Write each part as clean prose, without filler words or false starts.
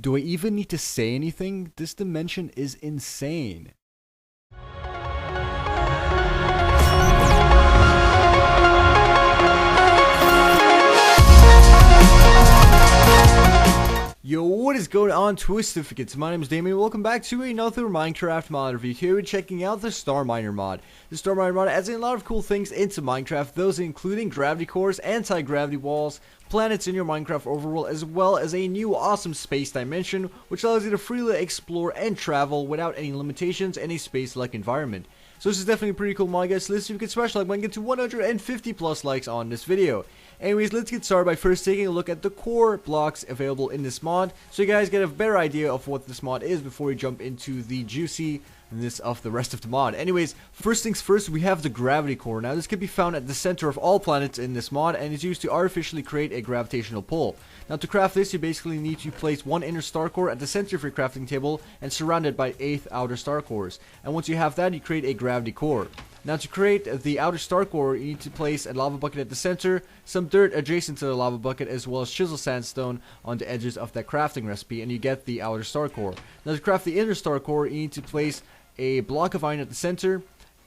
Do I even need to say anything? This dimension is insane. Yo, what is going on, Twistificates? My name is Damien. Welcome back to another Minecraft mod review. Here we're checking out the Star Miner mod. The Star Miner mod adds a lot of cool things into Minecraft, those including gravity cores, anti-gravity walls, planets in your Minecraft overworld, as well as a new awesome space dimension, which allows you to freely explore and travel without any limitations in a space-like environment. So this is definitely a pretty cool mod, guys. Let's see if we can smash like button, get to 150 plus likes on this video. Anyways, let's get started by first taking a look at the core blocks available in this mod, so you guys get a better idea of what this mod is before we jump into the juiciness of the rest of the mod. Anyways, first things first, we have the gravity core. Now this can be found at the center of all planets in this mod, and is used to artificially create a gravitational pull. Now to craft this, you basically need to place one inner star core at the center of your crafting table and surround it by 8 outer star cores. And once you have that, you create a gravity core. Now to create the outer star core, you need to place a lava bucket at the center, some dirt adjacent to the lava bucket, as well as chisel sandstone on the edges of that crafting recipe, and you get the outer star core. Now to craft the inner star core, you need to place a block of iron at the center,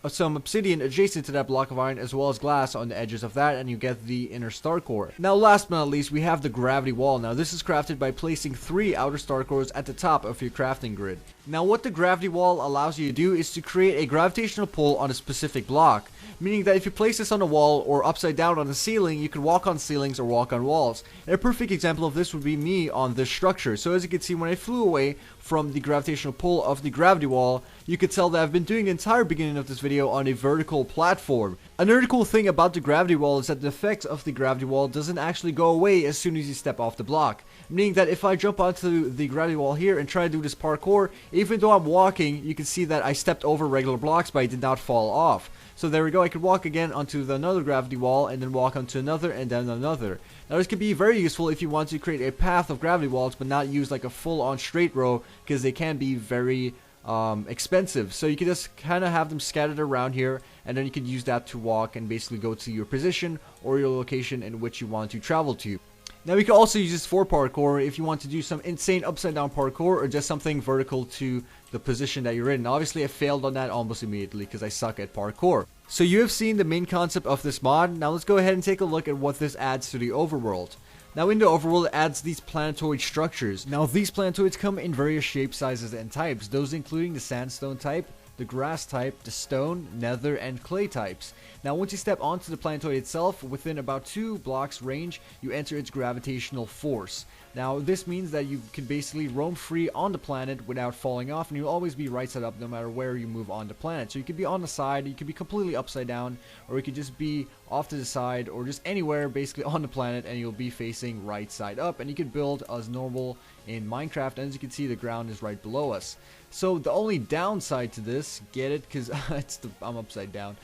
some obsidian adjacent to that block of iron, as well as glass on the edges of that, and you get the inner star core. Now last but not least, we have the gravity wall. Now this is crafted by placing 3 outer star cores at the top of your crafting grid. Now what the gravity wall allows you to do is to create a gravitational pull on a specific block, meaning that if you place this on a wall or upside down on a ceiling, you can walk on ceilings or walk on walls. And a perfect example of this would be me on this structure. So as you can see, when I flew away from the gravitational pull of the gravity wall, you could tell that I've been doing the entire beginning of this video on a vertical platform. Another cool thing about the gravity wall is that the effect of the gravity wall doesn't actually go away as soon as you step off the block. Meaning that if I jump onto the gravity wall here and try to do this parkour, even though I'm walking, you can see that I stepped over regular blocks, but I did not fall off. So there we go, I could walk again onto another gravity wall, and then walk onto another, and then another. Now this could be very useful if you want to create a path of gravity walls, but not use like a full-on straight row, because they can be very expensive. So you can just kind of have them scattered around here, and then you can use that to walk and basically go to your position or your location in which you want to travel to. Now we can also use this for parkour if you want to do some insane upside down parkour or just something vertical to the position that you're in. Now, obviously I failed on that almost immediately because I suck at parkour. So you have seen the main concept of this mod. Now let's go ahead and take a look at what this adds to the overworld. Now in the overworld, it adds these planetoid structures. Now these planetoids come in various shapes, sizes, and types, those including the sandstone type, the grass type, the stone, nether, and clay types. Now once you step onto the planetoid itself, within about 2 blocks range, you enter its gravitational force. Now this means that you can basically roam free on the planet without falling off, and you'll always be right side up no matter where you move on the planet. So you could be on the side, you could be completely upside down, or you could just be off to the side, or just anywhere basically on the planet, and you'll be facing right side up, and you can build as normal in Minecraft. And as you can see, the ground is right below us. So the only downside to this, get it, because I'm upside down,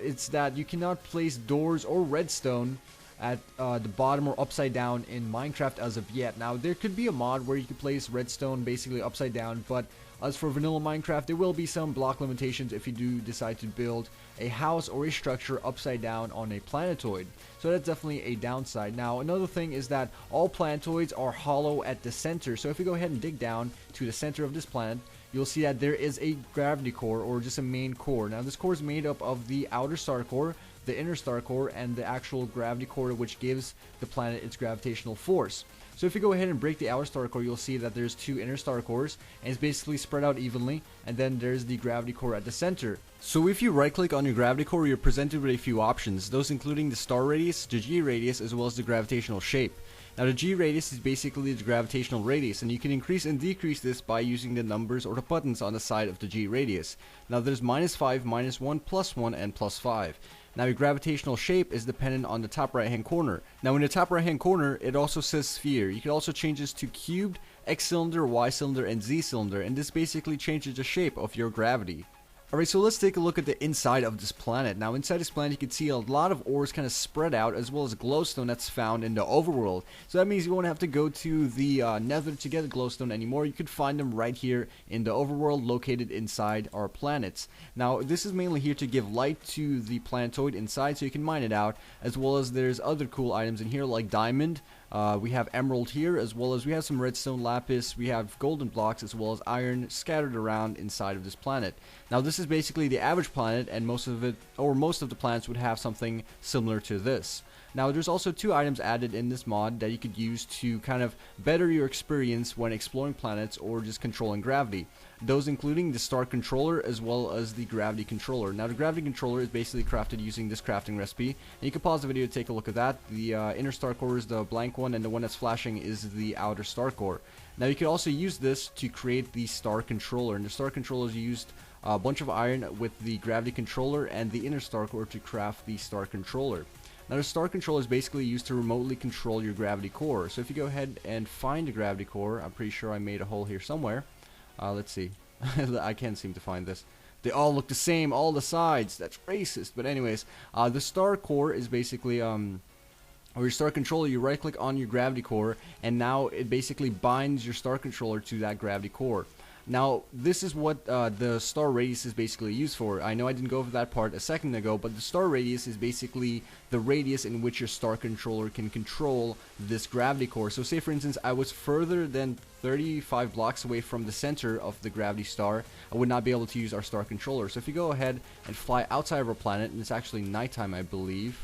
it's that you cannot place doors or redstone at the bottom or upside down in Minecraft as of yet. Now there could be a mod where you could place redstone basically upside down, but as for vanilla Minecraft, there will be some block limitations if you do decide to build a house or a structure upside down on a planetoid. So that's definitely a downside. Now another thing is that all planetoids are hollow at the center. So if you go ahead and dig down to the center of this planet, you'll see that there is a gravity core, or just a main core. Now this core is made up of the outer star core, the inner star core, and the actual gravity core, which gives the planet its gravitational force. So if you go ahead and break the outer star core, you'll see that there's 2 inner star cores, and it's basically spread out evenly, and then there's the gravity core at the center. So if you right click on your gravity core, you're presented with a few options, those including the star radius, the G radius, as well as the gravitational shape. Now the G radius is basically the gravitational radius, and you can increase and decrease this by using the numbers or the buttons on the side of the G radius. Now there's -5, -1, +1, and +5. Now your gravitational shape is dependent on the top right hand corner. Now in the top right hand corner, it also says sphere. You can also change this to cubed, X cylinder, Y cylinder, and Z cylinder, and this basically changes the shape of your gravity. Alright, so let's take a look at the inside of this planet. Now inside this planet you can see a lot of ores kind of spread out, as well as glowstone that's found in the overworld. So that means you won't have to go to the nether to get a glowstone anymore. You could find them right here in the overworld located inside our planets. Now this is mainly here to give light to the planetoid inside so you can mine it out, as well as there's other cool items in here like diamond, We have emerald here, as well as we have some redstone, lapis, we have golden blocks, as well as iron scattered around inside of this planet. Now this is basically the average planet, and most of the planets would have something similar to this. Now there's also 2 items added in this mod that you could use to kind of better your experience when exploring planets or just controlling gravity. Those including the star controller as well as the gravity controller. Now the gravity controller is basically crafted using this crafting recipe, and you can pause the video to take a look at that. The inner star core is the blank one, and the one that's flashing is the outer star core. Now you can also use this to create the star controller, and the star controller is used a bunch of iron with the gravity controller and the inner star core to craft the star controller. Now the star controller is basically used to remotely control your gravity core. So if you go ahead and find the gravity core, I'm pretty sure I made a hole here somewhere. Let's see. I can't seem to find this. They all look the same, all the sides. That's racist. But anyways, the star core is basically or your star controller. You right click on your gravity core, and now it basically binds your star controller to that gravity core. Now, this is what the star radius is basically used for. I know I didn't go over that part a second ago, but the star radius is basically the radius in which your star controller can control this gravity core. So say for instance, I was further than 35 blocks away from the center of the gravity star, I would not be able to use our star controller. So if you go ahead and fly outside of our planet, and it's actually nighttime, I believe,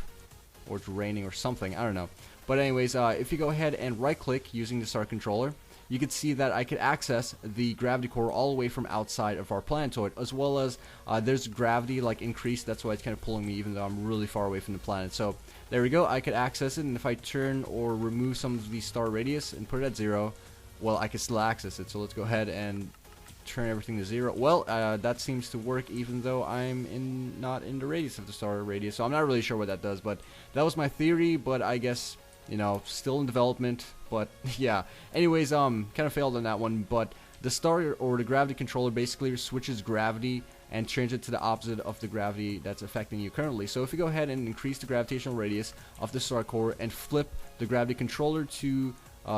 or it's raining or something, I don't know. But anyways, if you go ahead and right click using the star controller, you can see that I could access the gravity core all the way from outside of our planetoid, as well as there's gravity like increased. That's why it's kind of pulling me even though I'm really far away from the planet. So there we go, I could access it, and if I turn or remove some of the star radius and put it at 0, well, I can still access it. So let's go ahead and turn everything to 0. Well, that seems to work even though I'm not in the radius of the star radius, so I'm not really sure what that does, but that was my theory. But I guess, you know, still in development. But yeah, anyways, kind of failed on that one. But the star or the gravity controller basically switches gravity and changes it to the opposite of the gravity that's affecting you currently. So if you go ahead and increase the gravitational radius of the star core and flip the gravity controller to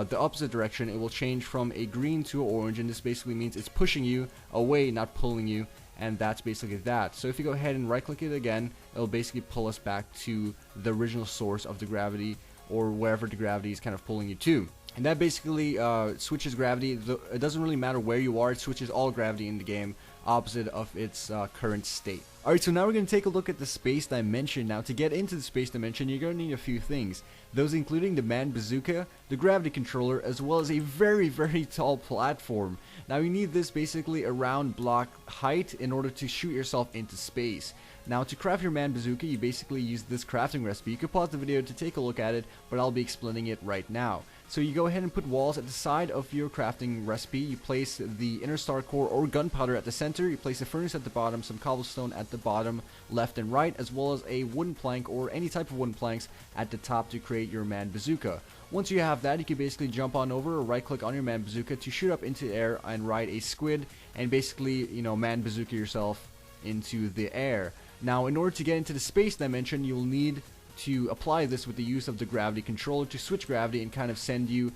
the opposite direction, it will change from a green to an orange, and this basically means it's pushing you away, not pulling you. And that's basically that. So if you go ahead and right click it again, it'll basically pull us back to the original source of the gravity, or wherever the gravity is kind of pulling you to. And that basically switches gravity. It doesn't really matter where you are, it switches all gravity in the game opposite of its current state. Alright, so now we're going to take a look at the space dimension. Now to get into the space dimension, you're going to need a few things. Those including the manned bazooka, the gravity controller, as well as a very, very tall platform. Now you need this basically around block height in order to shoot yourself into space. Now to craft your manned bazooka, you basically use this crafting recipe. You can pause the video to take a look at it, but I'll be explaining it right now. So you go ahead and put walls at the side of your crafting recipe. You place the inner star core or gunpowder at the center. You place a furnace at the bottom, some cobblestone at the bottom, left and right, as well as a wooden plank or any type of wooden planks at the top to create your manned bazooka. Once you have that, you can basically jump on over or right click on your manned bazooka to shoot up into the air and ride a squid and basically, you know, manned bazooka yourself into the air. Now in order to get into the space dimension, you'll need to apply this with the use of the gravity controller to switch gravity and kind of send you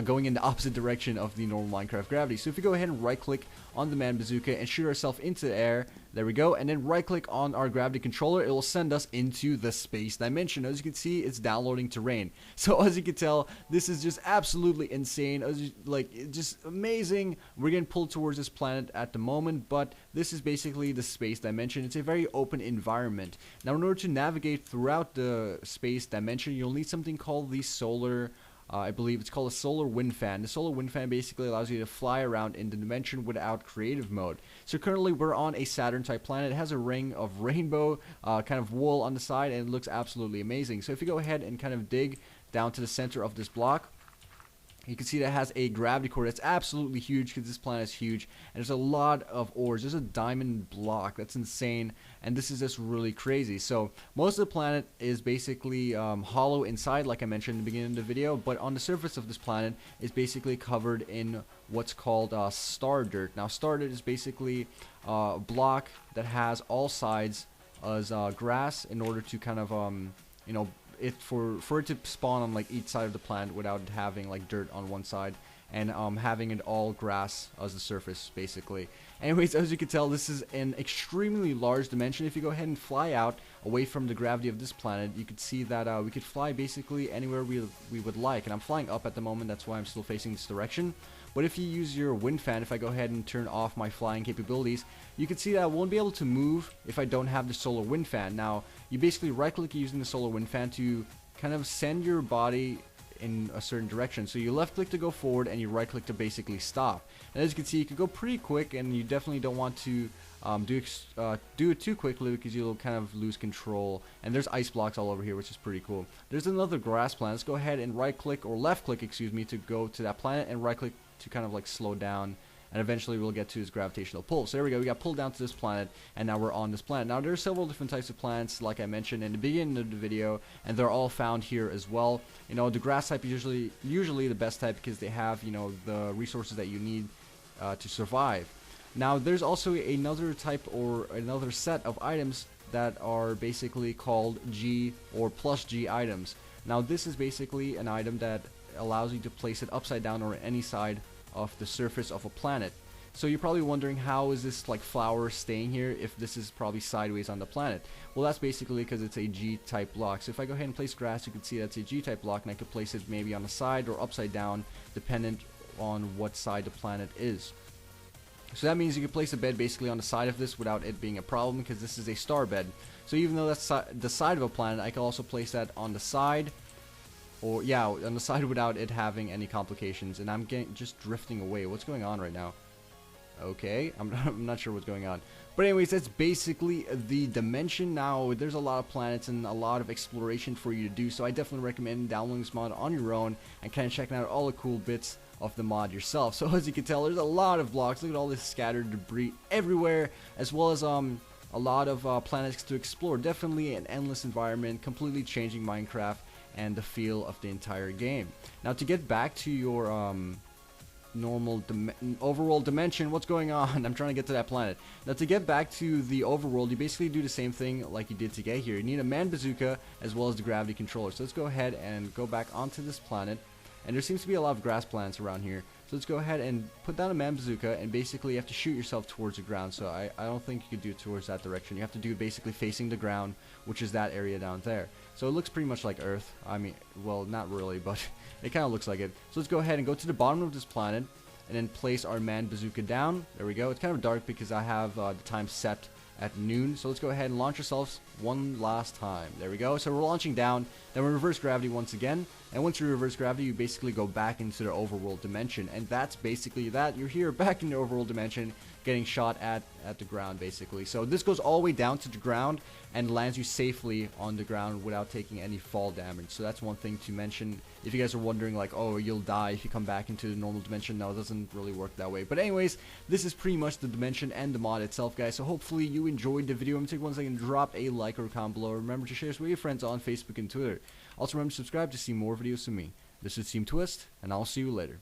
going in the opposite direction of the normal Minecraft gravity. So if you go ahead and right click on the manned bazooka and shoot ourselves into the air, there we go, and then right click on our gravity controller, it will send us into the space dimension. As you can see, it's downloading terrain. So as you can tell, this is just absolutely insane, like just amazing. We're getting pulled towards this planet at the moment, but this is basically the space dimension. It's a very open environment. Now in order to navigate throughout the space dimension, you'll need something called the solar I believe it's called a solar wind fan. The solar wind fan basically allows you to fly around in the dimension without creative mode. So currently we're on a Saturn type planet. It has a ring of rainbow kind of wool on the side, and it looks absolutely amazing. So if you go ahead and kind of dig down to the center of this block, you can see that it has a gravity core that's absolutely huge because this planet is huge, and there's a lot of ores. There's a diamond block that's insane, and this is just really crazy. So most of the planet is basically hollow inside, like I mentioned in the beginning of the video, but on the surface of this planet is basically covered in what's called star dirt. Now star dirt is basically a block that has all sides as grass in order to kind of for it to spawn on like each side of the planet without having like dirt on one side and having it all grass as the surface basically. Anyways, as you can tell, this is an extremely large dimension. If you go ahead and fly out away from the gravity of this planet, you could see that we could fly basically anywhere we would like. And I'm flying up at the moment, that's why I'm still facing this direction. But if you use your wind fan, if I go ahead and turn off my flying capabilities, you can see that I won't be able to move if I don't have the solar wind fan. Now, you basically right click using the solar wind fan to kind of send your body in a certain direction. So you left click to go forward and you right click to basically stop. And as you can see, you can go pretty quick, and you definitely don't want to do it too quickly because you'll kind of lose control. And there's ice blocks all over here, which is pretty cool. There's another grass planet. Let's go ahead and right click, or left click, excuse me, to go to that planet, and right click to kind of like slow down, and eventually we'll get to his gravitational pull. So there we go, we got pulled down to this planet, and now we're on this planet. Now there's several different types of planets, like I mentioned in the beginning of the video, and they're all found here as well. You know, the grass type is usually the best type because they have, you know, the resources that you need to survive. Now there's also another type, or another set of items that are basically called G or plus G items. Now this is basically an item that allows you to place it upside down or any side of the surface of a planet. So you're probably wondering, how is this like flower staying here if this is probably sideways on the planet? Well, that's basically because it's a G-type block. So if I go ahead and place grass, you can see that's a G-type block, and I could place it maybe on the side or upside down dependent on what side the planet is. So that means you can place a bed basically on the side of this without it being a problem, because this is a star bed. So even though that's the side of a planet, I can also place that on the side, or yeah, on the side without it having any complications. And I'm just drifting away. What's going on right now? Okay, I'm not sure what's going on. But anyways, that's basically the dimension. Now, there's a lot of planets and a lot of exploration for you to do, so I definitely recommend downloading this mod on your own and kind of checking out all the cool bits of the mod yourself. So as you can tell, there's a lot of blocks. Look at all this scattered debris everywhere, as well as a lot of planets to explore. Definitely an endless environment, completely changing Minecraft and the feel of the entire game. Now, to get back to your normal overworld dimension, what's going on? I'm trying to get to that planet. Now, to get back to the overworld, you basically do the same thing like you did to get here. You need a man bazooka as well as the gravity controller. So let's go ahead and go back onto this planet. And there seems to be a lot of grass plants around here. So let's go ahead and put down a man bazooka, and basically you have to shoot yourself towards the ground. So I don't think you could do it towards that direction. You have to do it basically facing the ground, which is that area down there. So it looks pretty much like Earth. I mean, well, not really, but it kind of looks like it. So let's go ahead and go to the bottom of this planet, and then place our man bazooka down. There we go. It's kind of dark because I have the time set at noon. So let's go ahead and launch ourselves one last time. There we go. So we're launching down, then we reverse gravity once again, and once you reverse gravity, you basically go back into the overworld dimension, and that's basically that. You're here back in the overworld dimension, getting shot at the ground basically. So this goes all the way down to the ground and lands you safely on the ground without taking any fall damage. So that's one thing to mention if you guys are wondering, like, oh, you'll die if you come back into the normal dimension. No, it doesn't really work that way. But anyways, this is pretty much the dimension and the mod itself, guys. So hopefully you enjoyed the video. I'm gonna take 1 second, drop a like or a comment below. Remember to share this with your friends on Facebook and Twitter. Also remember to subscribe to see more videos from me. This is Team Twist, and I'll see you later.